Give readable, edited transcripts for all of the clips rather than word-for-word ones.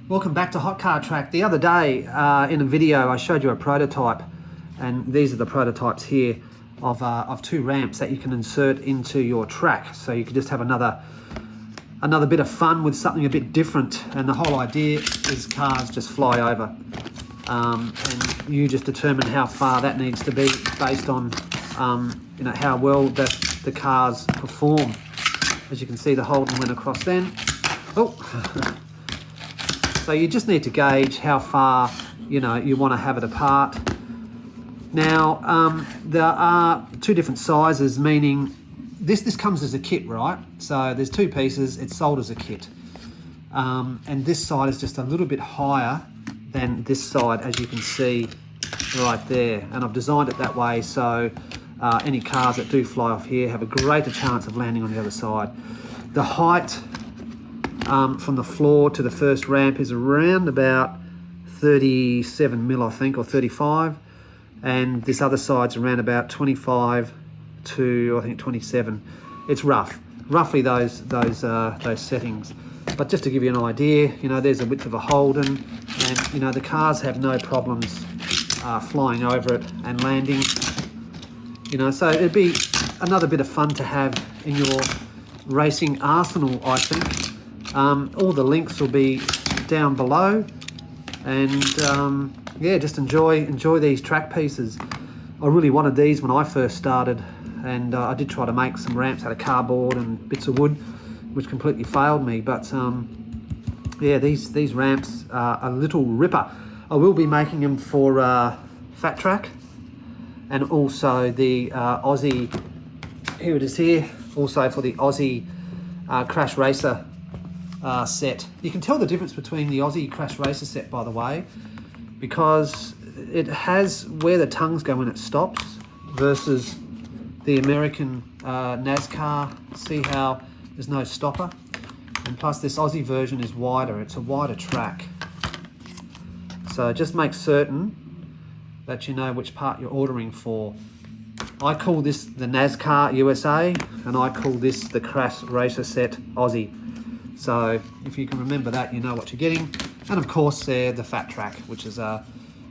Welcome back to Hot Car Track. The other day in a video I showed you a prototype, and these are the prototypes here of two ramps that you can insert into your track, so you can just have another bit of fun with something a bit different. And the whole idea is cars just fly over, and you just determine how far that needs to be based on you know, how well the cars perform. As you can see, the Holden went across then. Oh. So you just need to gauge how far, you know, you want to have it apart. Now, there are two different sizes, meaning this comes as a kit, right? So there's two pieces, it's sold as a kit. And this side is just a little bit higher than this side, as you can see right there. And I've designed it that way so any cars that do fly off here have a greater chance of landing on the other side. The height from the floor to the first ramp is around about 37 mil, I think, or 35, and this other side's around about 25 to I think 27. It's roughly those settings. But just to give you an idea, you know, there's a width of a Holden, and you know the cars have no problems flying over it and landing. You know, so it'd be another bit of fun to have in your racing arsenal, I think. All the links will be down below, and yeah, just enjoy these track pieces. I really wanted these when I first started, and I did try to make some ramps out of cardboard and bits of wood, which completely failed me. But yeah, these ramps are a little ripper. I will be making them for Fat Track, and also the Aussie, here it is here, also for the Aussie Crash Racer set. You can tell the difference between the Aussie Crash Racer set, by the way, because it has where the tongues go when it stops versus the American NASCAR. See how there's no stopper? And plus this Aussie version is wider, it's a wider track. So just make certain that you know which part you're ordering for. I call this the NASCAR USA, and I call this the Crash Racer set Aussie. So if you can remember that, you know what you're getting. And of course the Fat Track, which is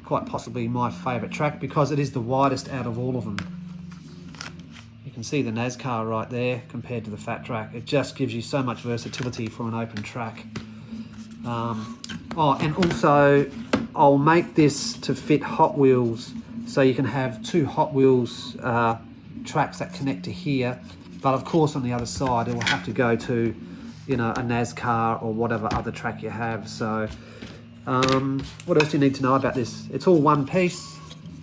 quite possibly my favourite track because it is the widest out of all of them. You can see the NASCAR right there compared to the Fat Track. It just gives you so much versatility for an open track. Oh, and also I'll make this to fit Hot Wheels, so you can have two Hot Wheels tracks that connect to here. But of course on the other side it will have to go to, you know, a NASCAR or whatever other track you have. So what else do you need to know about this? It's all one piece,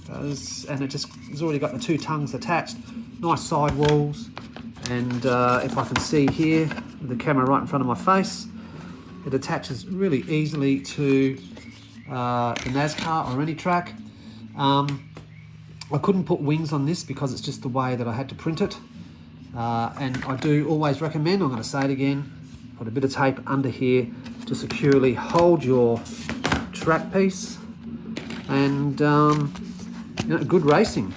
and it's already got the two tongues attached. Nice side walls, and if I can see here with the camera right in front of my face, it attaches really easily to the NASCAR or any track. I couldn't put wings on this because it's just the way that I had to print it, and I do always recommend, I'm going to say it again, put a bit of tape under here to securely hold your track piece, and you know, good racing.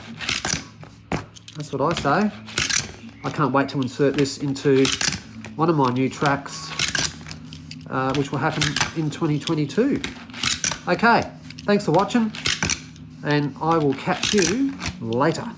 That's what I say. I can't wait to insert this into one of my new tracks, which will happen in 2022. Okay, thanks for watching, and I will catch you later.